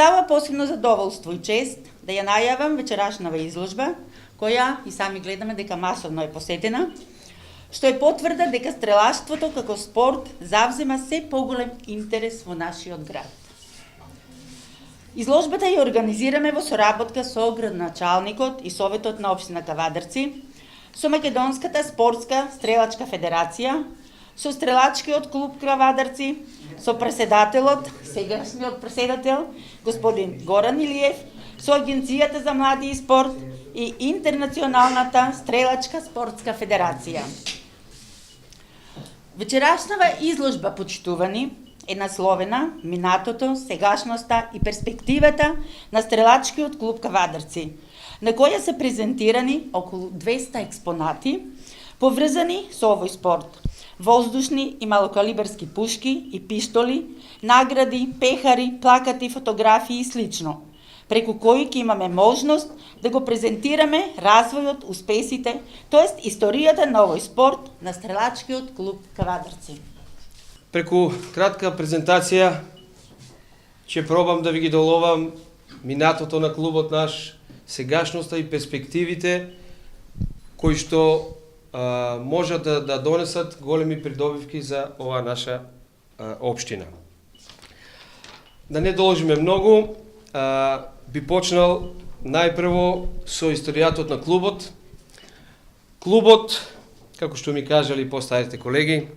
става посебно задоволство и чест да ја најавам вечерашнава изложба, која и сами гледаме дека масовно е посетена, што е потврда дека стрелаштвото како спорт завзема се поголем интерес во нашиот град. Изложбата ја организираме во соработка со градоначалникот и Советот на општина Кавадарци, со Македонската спортска стрелачка федерација, со стрелачкиот клуб Кавадарци, со преседателот, сегашниот преседател, господин Горан Илиев, со Агенцијата за млади и спорт и Интернационалната стрелачка спортска федерација. Вечерашнава изложба, почитувани, е насловена "Минатото, сегашноста и перспективата на стрелачкиот клуб Кавадарци", на која се презентирани околу 200 експонати, поврзани со овој спорт. Воздушни и малокалиберски пушки и пиштоли, награди, пехари, плакати, фотографии и слично, преку кои ќе имаме можност да го презентираме развојот, успесите, тоест историјата на овој спорт на стрелачкиот клуб Кавадарци. Преку кратка презентација ќе пробам да ви ги доловам минатото на клубот наш, сегашноста и перспективите кои што можат да донесат големи придобивки за оваа наша општина. Да не должиме многу, би почнал најпрво со историјатот на клубот. Клубот, како што ми кажали постарите колеги,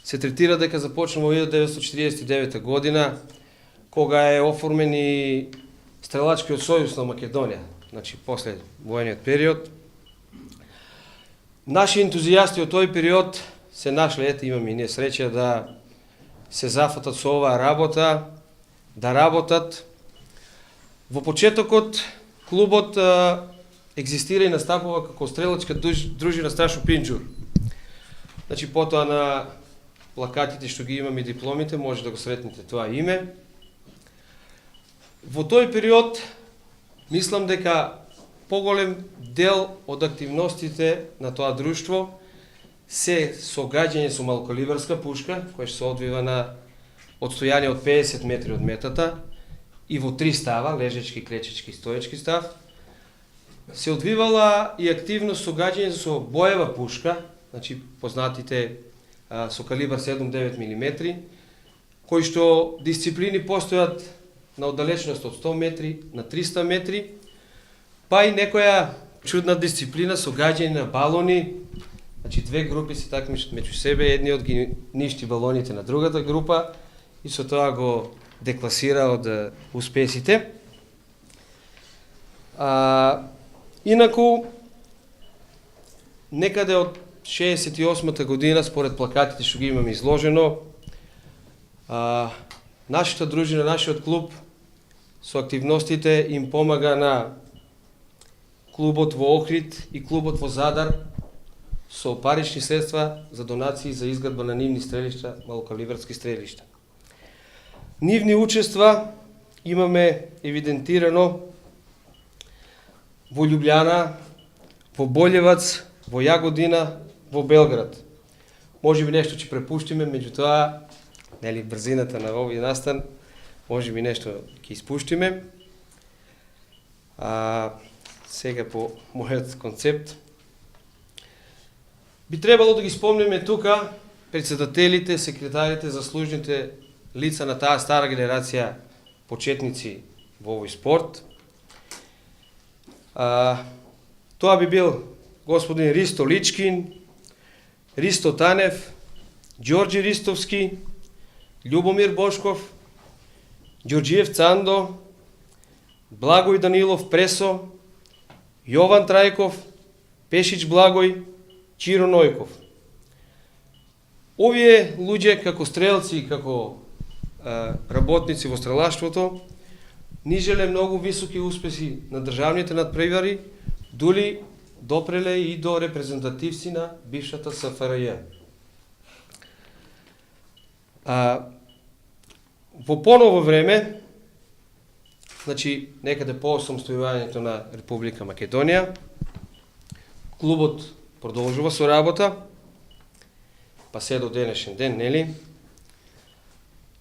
се третира дека започна во 1949 година, кога е оформен и Стрелачкиот сојуз на Македонија, значи после воениот период. Наши ентузијасти од тој период се нашле, ете имаме и ние среќа да се зафатат со оваа работа, да работат. Во почетокот клубот екзистира и настапува како стрелачка дружина Сташо Пинџур. Значи потоа на плакатите што ги имаме и дипломите може да го сретнете тоа име. Во тој период мислам дека поголем дел од активностите на тоа друштво се согаѓање со малокалиберска пушка, која се одвива на одстојание од 50 метри од метата и во 3 става, лежечки, клечечки, стоечки став. Се одвивала и активно согаѓање со боева пушка, значи познатите со калибар 7-9 мм, кои што дисциплини постојат на оддалечност од 100 метри на 300 метри, па и некоја чудна дисциплина со гаѓање на балони. Значи две групи се такмичат меѓу себе, едниот ги ништи балоните на другата група и со тоа го декласира од успесите. Инаку, некаде од 68-та година, според плакатите што ги имаме изложено, нашата дружина, нашиот клуб со активностите им помага на клубот во Охрид и клубот во Задар со парични средства за донации за изградба на нивни стрелишта, малокалиберски стрелишта. Нивни учества имаме евидентирано во Љубљана, во Болјевац, во Јагодина, во Белград. Може би нешто ќе препуштиме, меѓутоа, нели, брзината на овој настан, може би нешто ќе испуштиме. Сега по мојот концепт. Би требало да ги спомнеме тука председателите, секретарите, заслужните лица на таа стара генерација почетници во овој спорт. Тоа би бил господин Ристо Личкин, Ристо Танев, Ѓорѓи Ристовски, Љубомир Бошков, Ѓорѓиев Цандо, Благој Данилов Пресо, Јован Трајков, Пешич Благој, Чиро Нојков. Овие луѓе како стрелци и како работници во стрелаштвото ни желе многу високи успеси на државните надпревари, дури допреле и до репрезентативци на бившата СФРЈ. Во поново време, значи некаде по осамостојувањето на Република Македонија, клубот продолжува со работа, па се до денешен ден, нели?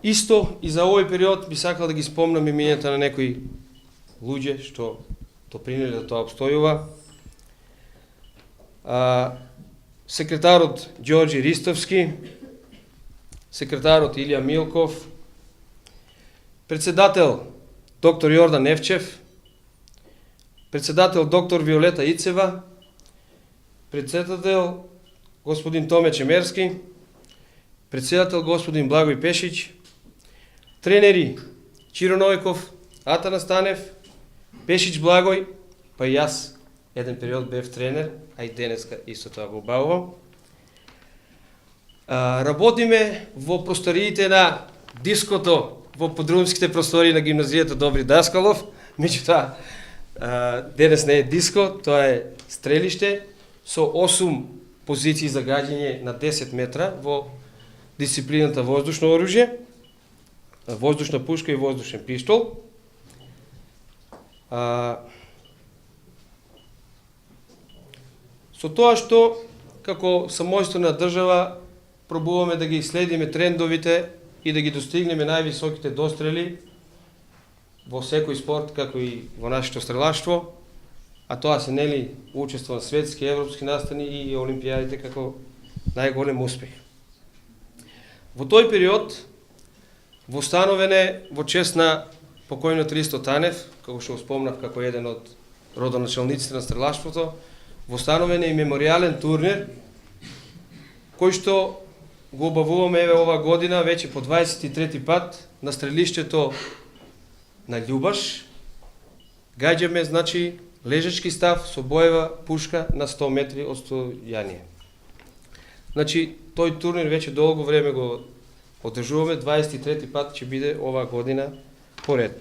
Исто и за овој период би сакал да ги спомнам имењата на некои луѓе што допринеле да тоа обстојува. Секретарот Ѓорѓи Ристовски, секретарот Илија Милков, председател доктор Јордан Евчев, председател доктор Виолета Ицева, председател господин Томе Чемерски, председател господин Благој Пешич, тренери Чиро Нојков, Атана Станев, Пешич Благој, па и јас еден период бев тренер, а и денеска исто тоа го убавувам. Работиме во просториите на диското во подрумските простории на гимназијата Добри Даскалов, меѓутоа денес не е диско, тоа е стрелиште со 8 позиции за гаѓање на 10 метра во дисциплината воздушно оружје, воздушна пушка и воздушен пиштол. Со тоа што како самостојна држава пробуваме да ги следиме трендовите и да ги достигнеме највисоките дострели во секој спорт, како и во нашето стрелаштво, а тоа се нели учество на светски, европски настани и олимпијадите како најголем успех. Во тој период востановен во чест на покојниот Ристо Танев, како што го спомнав како еден од родоначалниците на стрелаштвото, востановен и меморијален турнир кој што го обавуваме еве ова година веќе по 23 пат на стрелиштето на Љубаш. Гаѓаме, значи, лежачки став со боева пушка на 100 метри од стојање. Значи, тој турнир веќе долго време го одржуваме, 23 пат ќе биде ова година поред.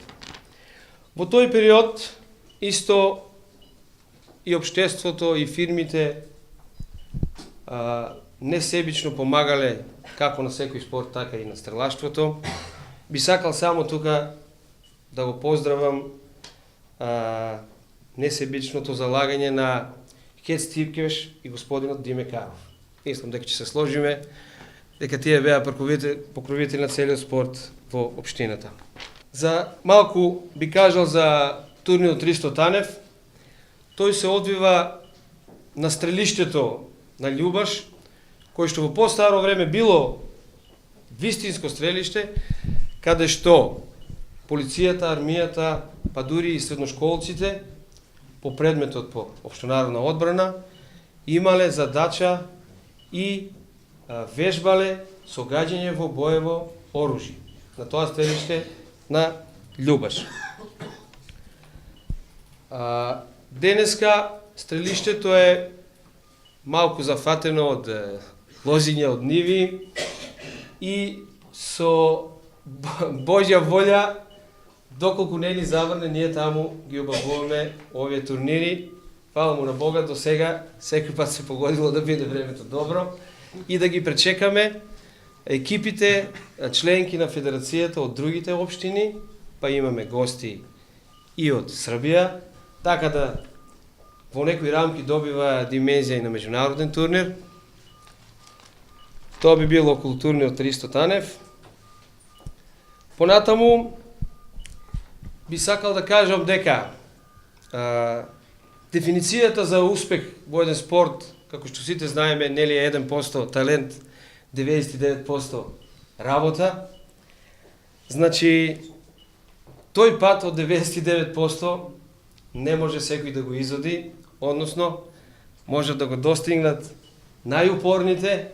Во тој период исто и општеството и фирмите несебично помагале како на секој спорт, така и на стрелаштвото. Би сакал само тука да го поздравам несебичното залагање на Хет Стипкевиш и господинот Диме Каров. Мислам дека ќе се сложиме дека тие беа покровители на целиот спорт во општината. За малку би кажал за турнирот Ристо Танев. Тој се одвива на стрелиштето на Љубаш, кој што во постаро време било вистинско стрелиште, каде што полицијата, армијата, па дури и средношколците по предметот по општонародна одбрана имале задача и вежбале со гаѓање во боево оружје на тоа стрелиште на Љубаш. Денеска стрелиштето е малку зафатено од лозиња од ниви и со Божја волја, доколку не ни заврне, ние таму ги обавуваме овие турнири. Фала му на Бога, до сега секој пат се погодило да биде времето добро и да ги пречекаме екипите, членки на федерацијата од другите општини, па имаме гости и од Србија, така да во некои рамки добива димензија и на меѓународен турнир. Тоа би било околу турнирот Ристо Танев. Понатаму би сакал да кажам дека дефиницијата за успех во еден спорт, како што сите знаеме, нели е 1% талент, 99% работа. Значи, тој пат од 99% не може секој да го изоди, односно, може да го достигнат најупорните,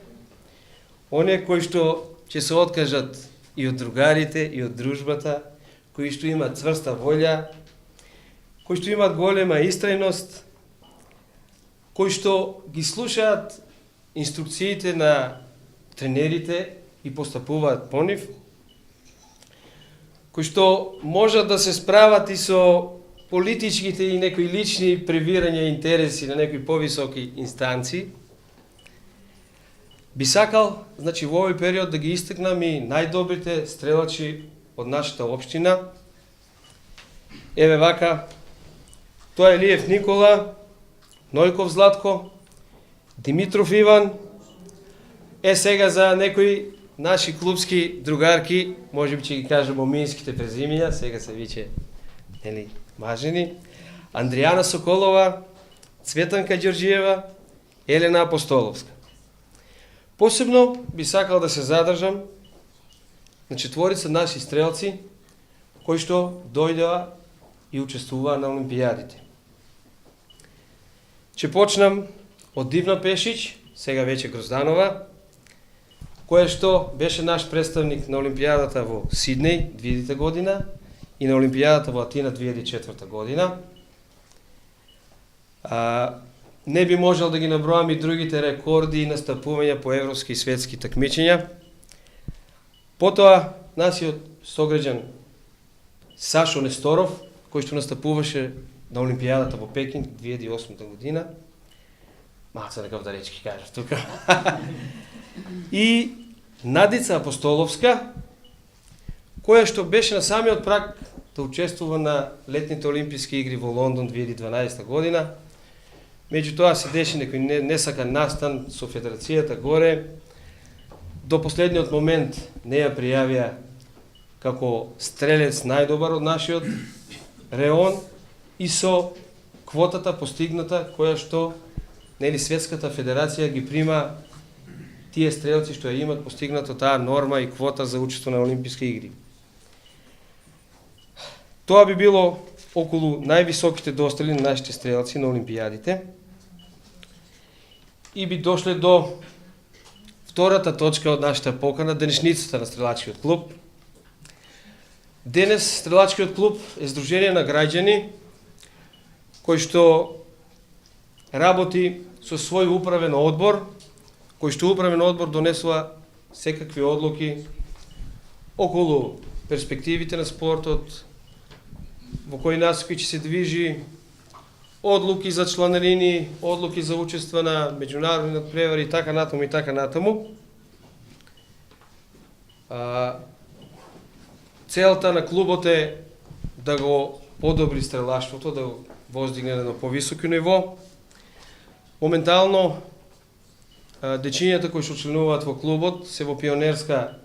оние кои што ќе се откажат и од другарите, и од дружбата, кои што имат цврста волја, кои што имат голема истрајност, кои што ги слушаат инструкциите на тренерите и постапуваат по нив, кои што можат да се справат и со политичките и некои лични превирања и интереси на некои повисоки инстанции. Би сакал, значи, во овој период да ги истакнам и најдобрите стрелачи од нашата општина. Еве вака, тоа е Лиев Никола, Нојков Златко, Димитров Иван. Сега за некои наши клубски другарки, може би ќе ги кажем моминските презимиња, сега се виче мажени, Андријана Соколова, Цветанка Ѓорџиева, Елена Апостоловска. Посебно би сакал да се задржам на четворица наши стрелци кои што дојдеа и учествуваа на Олимпијадите. Ќе почнам од Дивна Пешич, сега веќе Грозданова, која што беше наш представник на Олимпијадата во Сиднеј 2000 година и на Олимпијадата во Атина 2004 година. Не би можел да ги наброам и другите рекорди и настапувања по европски и светски такмичења. Потоа, нашиот сограѓан Сашо Несторов, кој што настапуваше на Олимпијадата во Пекинг 2008 година. Малце некав да речки кажав тука. И Надица Апостоловска, која што беше на самиот праг да учествува на летните олимписки игри во Лондон 2012 година. Меѓутоа се деши некој несакан настан со федерацијата горе. До последниот момент не ја пријавија како стрелец најдобар од нашиот реон и со квотата постигната која што Светската федерација ги прима тие стрелци што ја имат постигнато таа норма и квота за учество на олимписки игри. Тоа би било околу највисоките дострели на нашите стрелци на олимпијадите. И би дошле до втората точка од нашата покана, денешницата на Стрелачкиот клуб. Денес Стрелачкиот клуб е здружение на граѓани кој што работи со свој управен одбор, кој што управен одбор донесува секакви одлуки околу перспективите на спортот, во кој насоки ќе се движи, одлуки за чланарини, одлуки за учество на меѓународни надпревари и така натаму и така натаму. Целта на клубот е да го подобри стрелаштвото, да го воздигне на повисоко ниво. Моментално дечињата кои што членуваат во клубот се во пионерска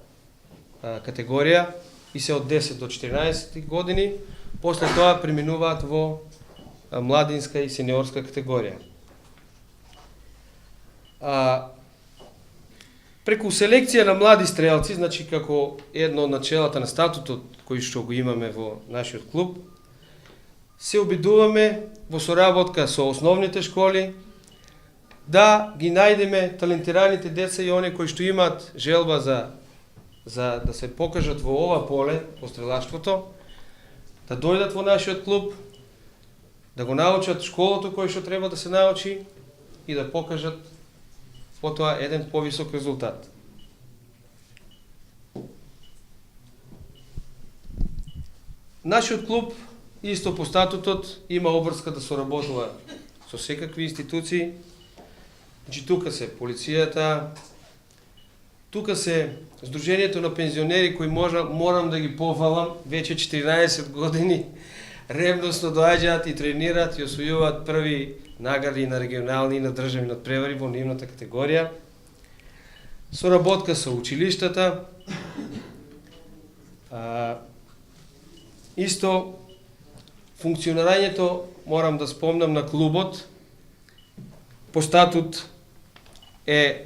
категорија и се од 10 до 14 години, после тоа преминуваат во младинска и сениорска категорија. Преку селекција на млади стрелци, значи како едно од начелата на статутот кој што го имаме во нашиот клуб, се обидуваме во соработка со основните школи да ги најдеме талентираните деца и оние кои што имаат желба за да се покажат во ова поле, во стрелаштвото, да дојдат во нашиот клуб, да го научат школото кој што треба да се научи и да покажат потоа еден повисок резултат. Нашиот клуб, исто по статутот, има обврска да соработува со секакви институции. Значи, тука се полицијата, тука се Сдруженијето на пензионери кои морам да ги пофалам, веќе 14 години ревносно доаѓаат и тренираат и освојуваат први награди на регионални и на државни надпревари во нивната категорија. Соработка со училиштата. Исто функционирањето, морам да спомнам, на клубот по статут е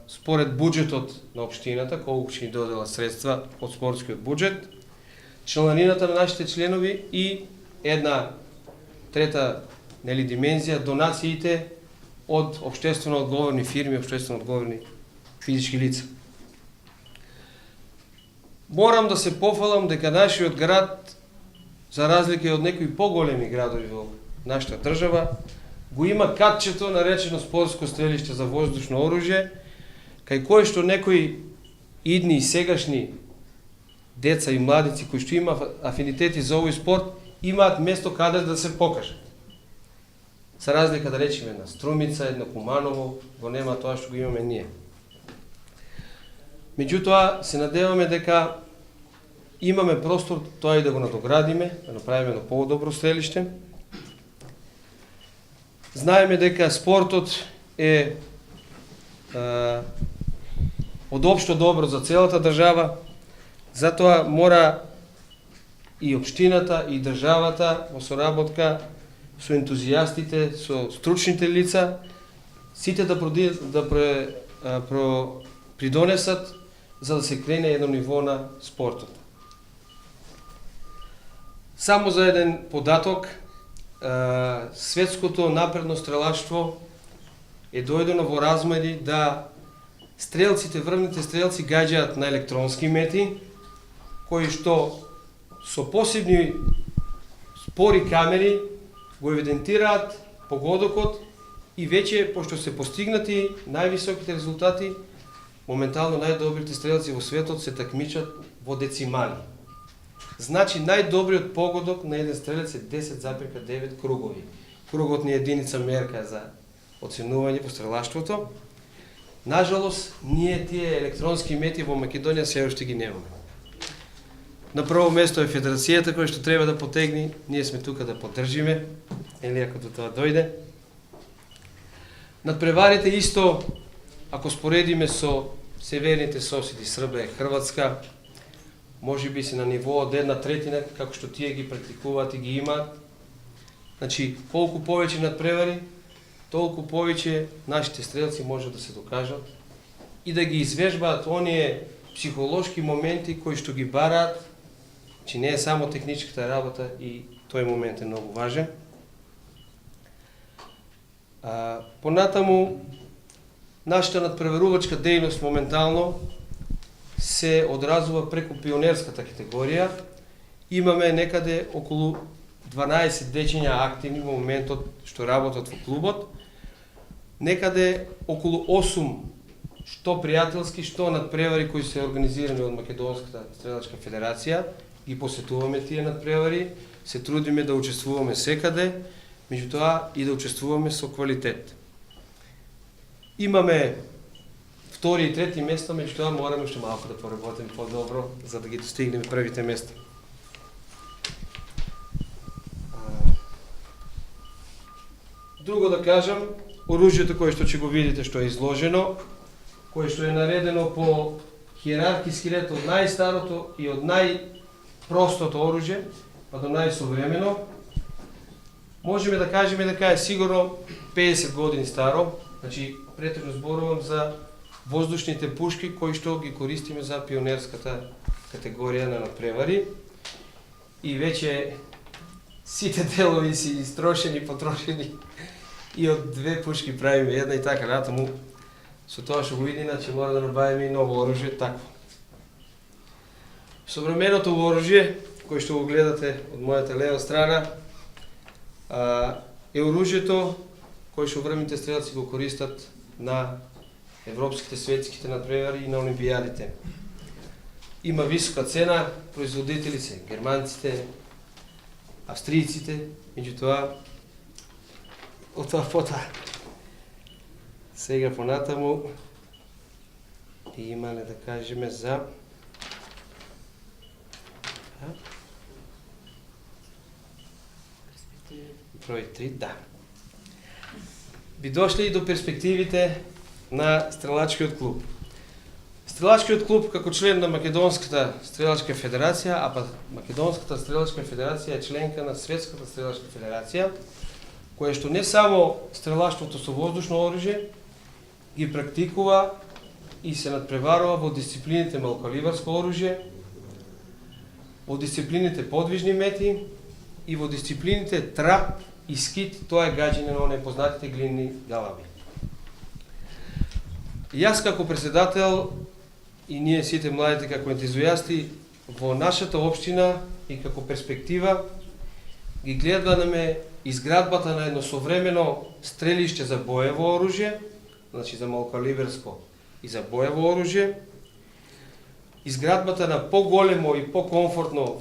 според буџетот на општината, колку ќе ни додела средства од спортскиот буџет, чланарината на нашите членови и една трета димензија, донациите од општествено одговорни фирми, општествено одговорни физички лица. Морам да се пофалам дека нашиот град, за разлика од некои поголеми градови во нашата држава, го има катчето наречено спортско стрелиште за воздушно оружје, кај кој што некои идни и сегашни деца и младици кои што има афинитети за овој спорт, имаат место каде да се покажат. За разлика, да речеме, на Струмица, на Куманово, го нема тоа што го имаме ние. Меѓутоа, се надеваме дека имаме простор тоа и да го надоградиме, да направиме едно подобро стрелиште. Знаеме дека спортот е од општо добро за целата држава. Затоа мора и општината и државата во соработка со ентузијастите, со стручните лица, сите да придонесат за да се крене едно ниво на спортот. Само за еден податок, светското напредно стрелаштво е дојдено во размери да стрелците, врвните стрелци гаѓаат на електронски мети, кои што со посебни спори камери го евидентираат погодокот и веќе, пошто се постигнати највисоките резултати, моментално најдобрите стрелци во светот се такмичат во децимали. Значи, најдобриот погодок на еден стрелец е 10,9 кругови. Кругот ни е единица мерка за оценување по стрелаштвото. Нажалост, ние тие електронски мети во Македонија се уште ги немаме. На прво место е федерацијата која што треба да потегни, ние сме тука да поддржиме, или ако до тоа дојде. Надпреварите исто, ако споредиме со северните соседи Србија и Хрватска, може би се на ниво од 1/3, како што тие ги практикуваат и ги имаат. Значи, колку повеќе надпревари, толку повеќе нашите стрелци може да се докажат и да ги извежбаат оние психолошки моменти кои што ги бараат, че не е само техничката работа и тој момент е многу важен. Понатаму, нашата надпреварувачка дејност моментално се одразува преку пионерската категорија. Имаме некаде околу 12 дечиња активни во моментот што работат во клубот. Некаде околу 8 што пријателски, што надпревари кои се организирани од Македонската стрелачка федерација. Ги посетуваме тие надпревари, се трудиме да учествуваме секаде, меѓутоа и да учествуваме со квалитет. Имаме втори и трети места, меѓутоа мораме уште малку да поработиме подобро за да ги достигнеме првите места. Друго да кажам, оружјето кое што ќе го видите што е изложено, кое што е наредено по хиерархиски ред од најстарото и од најпростото оружје, па до најсовремено, можеме да кажеме дека е сигурно 50 години старо, значи претежно зборувам за воздушните пушки кои што ги користиме за пионерската категорија на надпревари и веќе сите делови си истрошени, потрошени и од две пушки правиме една и така натаму. Со тоа што го види, значи мора да набавиме и ново оружје такво. Современото оружје, кој што го гледате од мојата лева страна, е оружјето кој што врвните стрелци го користат на европските, светските надпревари и на олимпијадите. Има висока цена, производители се германците, австријците, меѓутоа од тоа потоа. Сега понатаму имаме да кажеме за број 3, да. Би дошли и до перспективите на стрелачкиот клуб. Стрелачкиот клуб како член на Македонската стрелачка федерација, а па Македонската стрелачка федерација е членка на Светската стрелачка федерација, која што не само стрелаштвото со воздушно оружје ги практикува и се надпреварува во дисциплините малокалибарско оружје, во дисциплините подвижни мети и во дисциплините трап и скит, тоа е гаѓање на оние познатите глинни галаби. Јас како председател и ние сите младите како ентузијасти во нашата општина и како перспектива ги гледаме изградбата на едно современо стрелиште за боево оружје, значи за малокалиберско и за боево оружје, изградбата на поголемо и покомфортно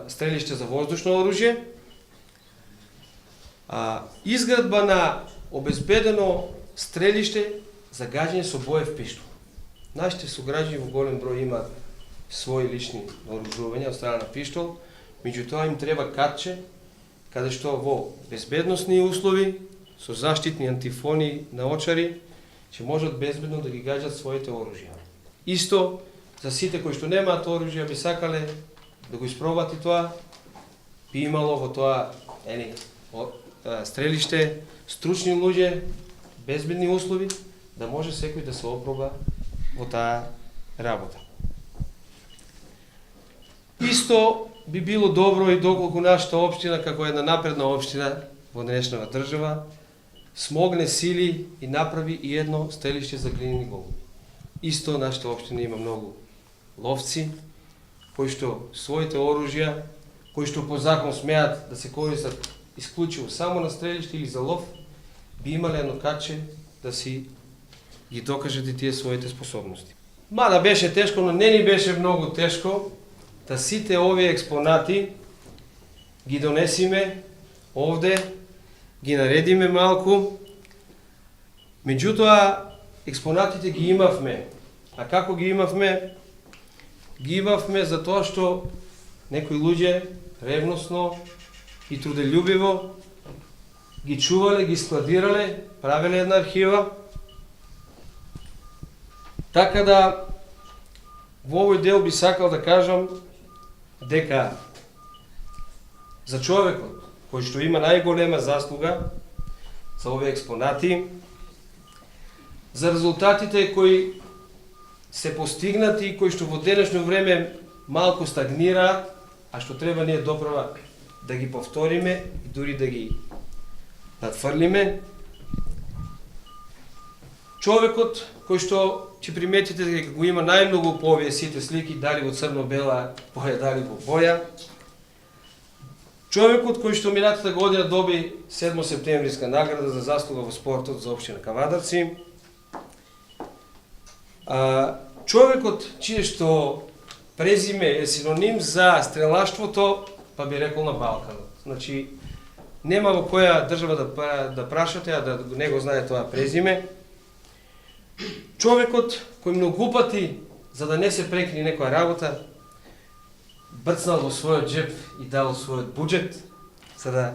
стрелиште за воздушно оружје, изградба на обезбедено стрелиште за гаѓање со боев пиштол. Нашите сограѓани во голем број имаат своји лични вооружувања од страна на пиштол, меѓутоа им треба катче, каде што во безбедносни услови, со заштитни антифони на очари, ќе можат безбедно да ги гаѓат своите оружја. Исто, за сите кои што немаат оружје, би сакале да го испробат и тоа, би имало во тоа стрелиште стручни луѓе, безбедни услови, да може секој да се опроба во таа работа. Исто би било добро и доколку нашата општина, како една напредна општина во денешната држава, смогне сили и направи и едно стрелиште за глинени голуби. Исто нашата општина има многу ловци, кои што своите оружја, кои што по закон смеат да се користат исклучиво само на стрелиште или за лов, би имале едно каче да си ги докажат и тие своите способности. Мада беше тешко, но не ни беше многу тешко да сите овие експонати ги донесиме овде, ги наредиме малку. Меѓутоа, експонатите ги имавме. А како ги имавме? Ги имавме затоа што некои луѓе ревносно и труделюбиво ги чувале, ги складирале, правеле една архива. Така да, во овој дел би сакал да кажам дека за човекот кој што има најголема заслуга за овие експонати, за резултатите кои се постигнати и кои што во денешно време малку стагнираат, а што треба ние доправа да ги повториме и дури да ги надфрлиме. Човекот кој што ќе приметите дека го има најмногу по овие сите слики, дали во црно-бела боја, дали во боја. Човекот кој што минатата година доби 7 септемвриска награда за заслуга во спортот за општина Кавадарци. Човекот чие што презиме е синоним за стрелаштвото, па би рекол на Балканот. Значи, нема во која држава да прашате, а да не го знае тоа презиме. Човекот кој многу пати, за да не се прекини некоја работа, брцнал во својот джеп и дал својот буџет, за да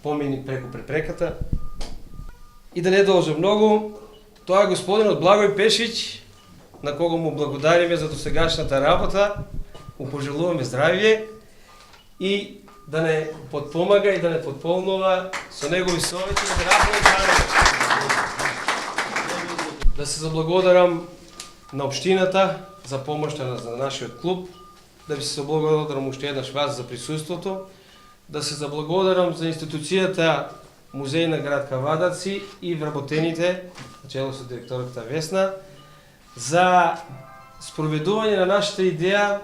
помини преку препреката. И да не должи многу, тоа е господинот Благој Пешич, на кого му благодариме за досегашната работа, му пожелуваме здравје и да не подпомага и да не подполнува со негови совети да направи заедно. Да се заблагодарам на општината за помошта на нашиот клуб, да ви се заблагодарам уште еднаш вас за присуството, да се заблагодарам за институцијата Музеј на град Кавадарци и вработените, начело со директорката Весна, за спроведување на нашата идеја